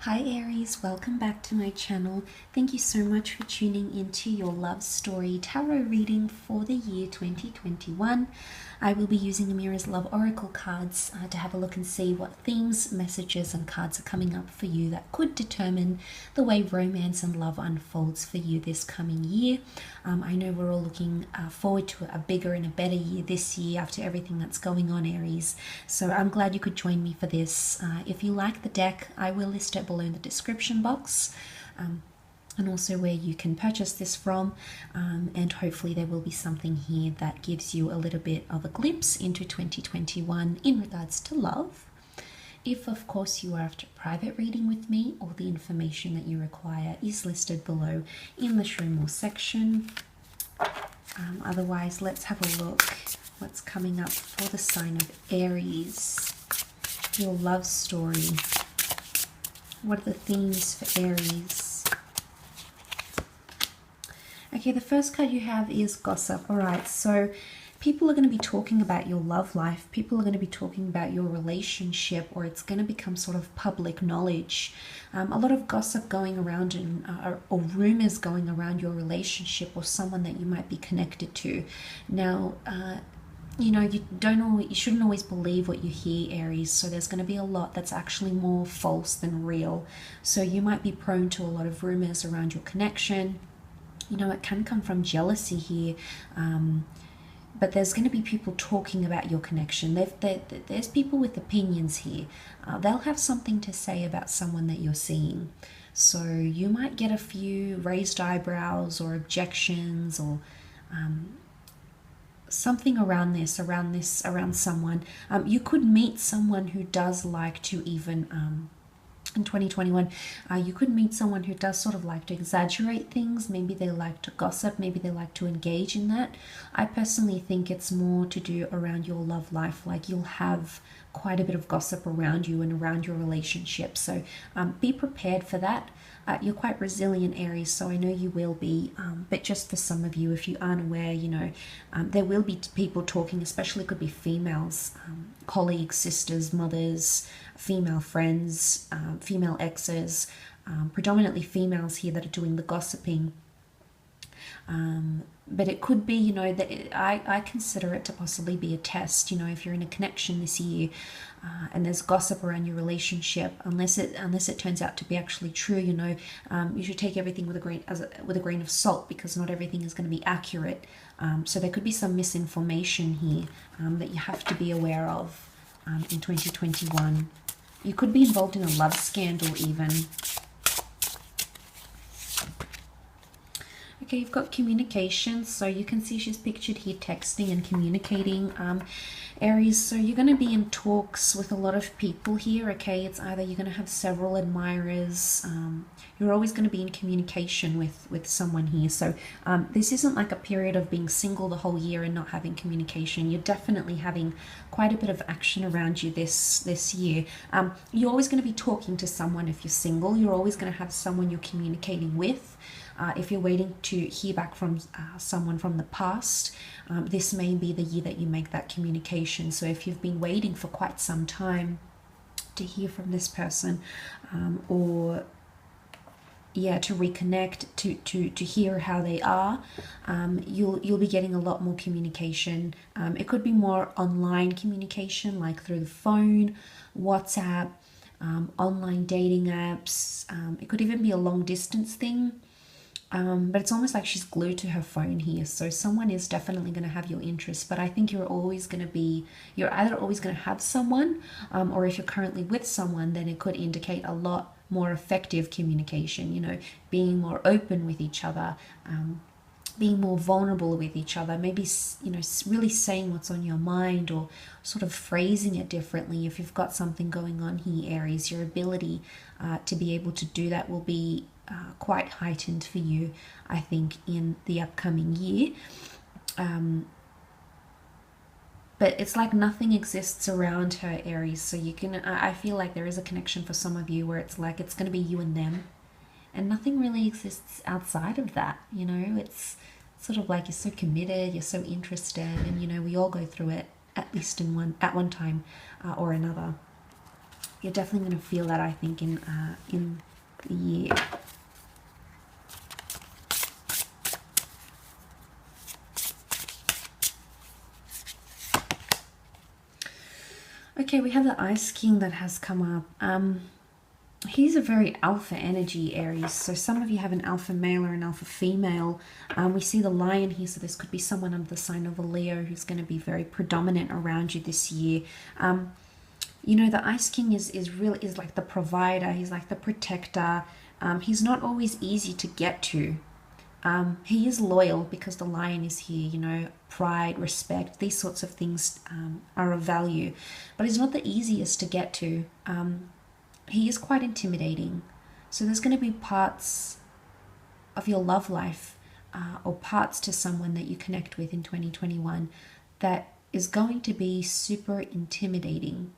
Hi Aries, welcome back to my channel. Thank you so much for tuning into your love story tarot reading for the year 2021. I will be using Amira's Love Oracle cards to have a look and see what themes, messages and cards are coming up for you that could determine the way romance and love unfolds for you this coming year. I know we're all looking forward to a bigger and a better year this year after everything that's going on, Aries. So I'm glad you could join me for this. If you like the deck, I will list it below in the description box. And also where you can purchase this from, and hopefully there will be something here that gives you a little bit of a glimpse into 2021 in regards to love. If of course you are after a private reading with me, all the information that you require is listed below in the show more section. Otherwise, let's have a look what's coming up for the sign of Aries, your love story. What are the themes for Aries? Okay, the first card you have is gossip. All right, so people are going to be talking about your love life. People are going to be talking about your relationship, or it's going to become sort of public knowledge. A lot of gossip going around or rumors going around your relationship or someone that you might be connected to. Now, you shouldn't always believe what you hear, Aries. So there's going to be a lot that's actually more false than real. So you might be prone to a lot of rumors around your connection. You know, it can come from jealousy here, but there's going to be people talking about your connection. There's people with opinions here. They'll have something to say about someone that you're seeing. So you might get a few raised eyebrows or objections or something around someone. You could meet someone who does like to even in 2021, you could meet someone who does sort of like to exaggerate things. Maybe they like to gossip, maybe they like to engage in that. I personally think it's more to do around your love life. Like, you'll have quite a bit of gossip around you and around your relationship, so be prepared for that. You're quite resilient, Aries, so I know you will be, but just for some of you, if you aren't aware, there will be people talking, especially could be females, colleagues, sisters, mothers, female friends, female exes, predominantly females here that are doing the gossiping. But it could be, that I consider it to possibly be a test. If you're in a connection this year and there's gossip around your relationship, unless it turns out to be actually true, you should take everything with a grain of salt, because not everything is going to be accurate. So there could be some misinformation here that you have to be aware of in 2021. You could be involved in a love scandal even. Okay, you've got communication, so you can see she's pictured here texting and communicating, Aries. So you're going to be in talks with a lot of people here, okay? It's either you're going to have several admirers, you're always going to be in communication with someone here. So this isn't like a period of being single the whole year and not having communication. You're definitely having quite a bit of action around you this year. You're always going to be talking to someone if you're single. You're always going to have someone you're communicating with. If you're waiting to hear back from someone from the past, this may be the year that you make that communication. So if you've been waiting for quite some time to hear from this person, or to reconnect, to hear how they are, you'll be getting a lot more communication. It could be more online communication, like through the phone, WhatsApp, online dating apps. It could even be a long distance thing. But it's almost like she's glued to her phone here. So someone is definitely going to have your interest, but I think you're either always going to have someone, or if you're currently with someone, then it could indicate a lot more effective communication, being more open with each other, being more vulnerable with each other, maybe, really saying what's on your mind, or sort of phrasing it differently. If you've got something going on here, Aries, your ability to be able to do that will be quite heightened for you, I think, in the upcoming year. But it's like nothing exists around her, Aries. So I feel like there is a connection for some of you where it's like it's going to be you and them, and nothing really exists outside of that. It's sort of like you're so committed, you're so interested, and we all go through it at least at one time or another. You're definitely going to feel that, I think, in the year. Okay, we have the Ice King that has come up. He's a very alpha energy, Aries. So some of you have an alpha male or an alpha female. We see the Lion here, so this could be someone under the sign of a Leo who's going to be very predominant around you this year. You know, the Ice King is like the provider. He's like the protector. He's not always easy to get to. He is loyal because the Lion is here, you know, pride, respect, these sorts of things are of value. But he's not the easiest to get to. He is quite intimidating. So there's going to be parts of your love life or parts to someone that you connect with in 2021 that is going to be super intimidating.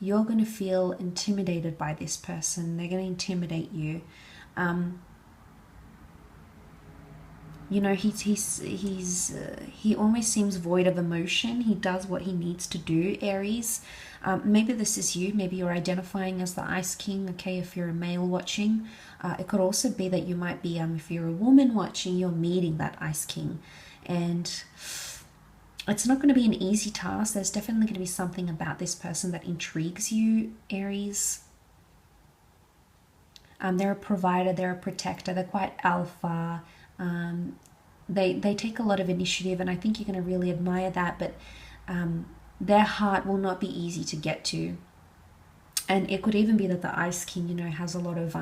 You're going to feel intimidated by this person. They're going to intimidate you. You know, he almost seems void of emotion. He does what he needs to do, Aries. Maybe this is you. Maybe you're identifying as the Ice King, okay, if you're a male watching. It could also be that you might be, if you're a woman watching, you're meeting that Ice King. And it's not going to be an easy task. There's definitely going to be something about this person that intrigues you, Aries. They're a provider, they're a protector, they're quite alpha. They take a lot of initiative, and I think you're going to really admire that, but their heart will not be easy to get to. And it could even be that the Ice King, you know, has a lot of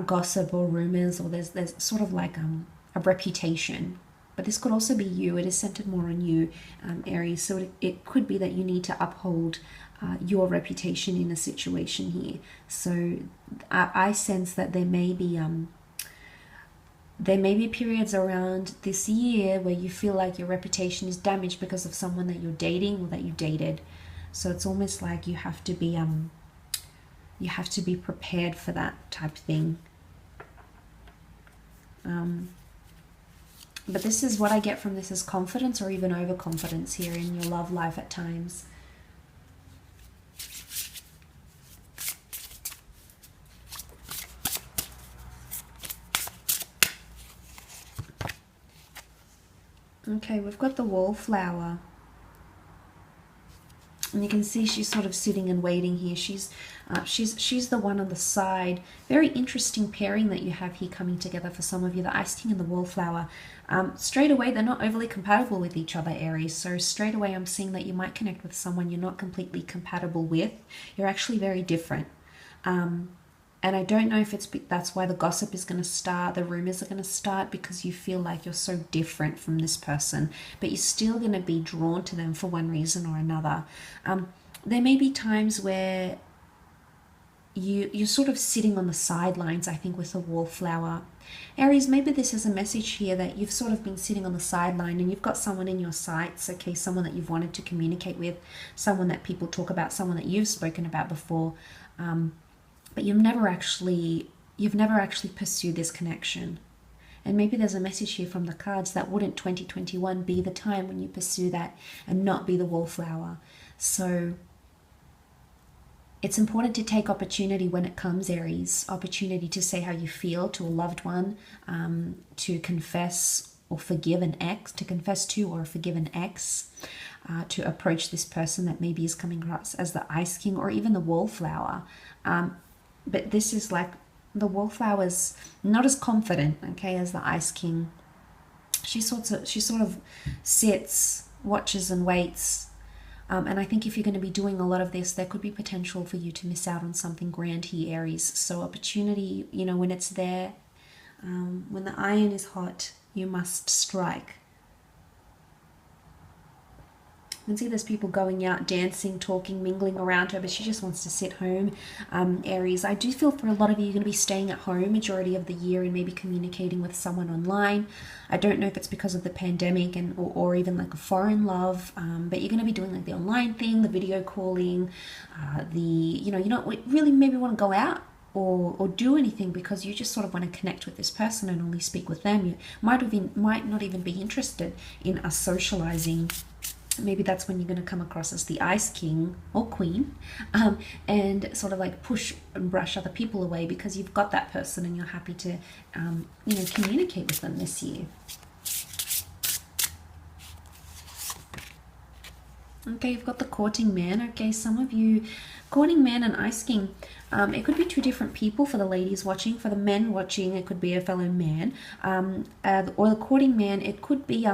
gossip or rumors, or there's sort of like a reputation. But this could also be you. It is centered more on you, Aries. So it could be that you need to uphold your reputation in a situation here. So I sense that there may be periods around this year where you feel like your reputation is damaged because of someone that you're dating or that you dated. So it's almost like you have to be prepared for that type of thing. But this is what I get from this is confidence or even overconfidence here in your love life at times. Okay, we've got the wallflower. And you can see she's sort of sitting and waiting here. She's the one on the side. Very interesting pairing that you have here coming together for some of you. The Ice King and the wallflower. Straight away, they're not overly compatible with each other, Aries. So straight away, I'm seeing that you might connect with someone you're not completely compatible with. You're actually very different. And I don't know if that's why the gossip is going to start, the rumors are going to start, because you feel like you're so different from this person, but you're still going to be drawn to them for one reason or another. There may be times where you're sort of sitting on the sidelines, I think, with a wallflower. Aries, maybe this is a message here that you've sort of been sitting on the sideline and you've got someone in your sights, okay, someone that you've wanted to communicate with, someone that people talk about, someone that you've spoken about before. But you've never actually pursued this connection. And maybe there's a message here from the cards that wouldn't 2021 be the time when you pursue that and not be the wallflower. So it's important to take opportunity when it comes, Aries. Opportunity to say how you feel to a loved one, to confess or forgive an ex, to confess to or forgive an ex, to approach this person that maybe is coming across as the Ice King or even the wallflower. But this is like the wallflower's not as confident, okay, as the Ice King. She sort of sits, watches and waits. And I think if you're going to be doing a lot of this, there could be potential for you to miss out on something grand here, Aries. So opportunity, you know, when it's there, when the iron is hot, you must strike. You can see there's people going out, dancing, talking, mingling around her, but she just wants to sit home. Aries, I do feel for a lot of you, you're going to be staying at home majority of the year and maybe communicating with someone online. I don't know if it's because of the pandemic or even like a foreign love, but you're going to be doing like the online thing, the video calling, you don't really maybe want to go out or do anything because you just sort of want to connect with this person and only speak with them. You might not even be interested in us socializing. maybe that's when you're going to come across as the ice king or queen, and sort of like push and brush other people away because you've got that person and you're happy to, you know, communicate with them this year. Okay, you've got the courting man. Okay, some of you, courting man and ice king, it could be two different people for the ladies watching. For the men watching, it could be a fellow man, or the courting man, it could be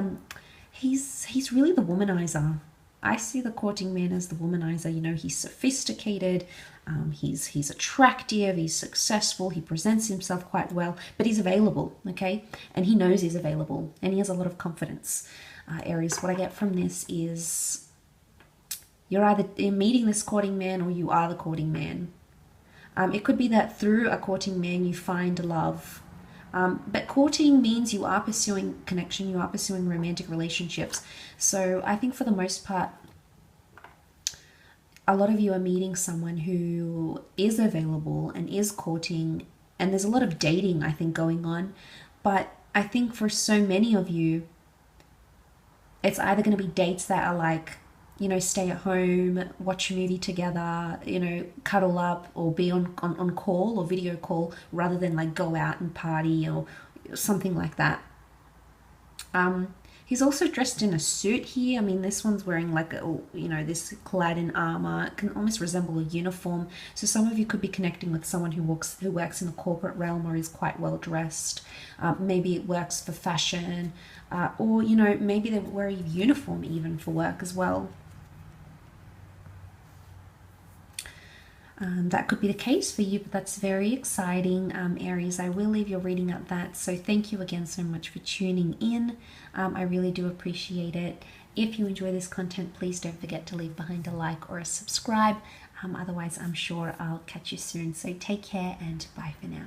he's really the womanizer. I see the courting man as the womanizer. You know, he's sophisticated, he's attractive, he's successful, he presents himself quite well, but he's available, okay? And he knows he's available, and he has a lot of confidence. Aries, what I get from this is you're either meeting this courting man or you are the courting man. It could be that through a courting man you find love. But courting means you are pursuing connection, you are pursuing romantic relationships. So I think for the most part, a lot of you are meeting someone who is available and is courting, and there's a lot of dating, I think, going on. But I think for so many of you, it's either going to be dates that are like, you know, stay at home, watch a movie together, you know, cuddle up, or be on call or video call, rather than like go out and party or something like that. He's also dressed in a suit here. I mean, this one's wearing like a, you know, this clad in armor. It can almost resemble a uniform. So some of you could be connecting with someone who works in the corporate realm or is quite well dressed. Maybe it works for fashion, or, you know, maybe they wear a uniform even for work as well. That could be the case for you, but that's very exciting, Aries. I will leave your reading at that. So thank you again so much for tuning in. I really do appreciate it. If you enjoy this content, please don't forget to leave behind a like or a subscribe. Otherwise, I'm sure I'll catch you soon. So take care and bye for now.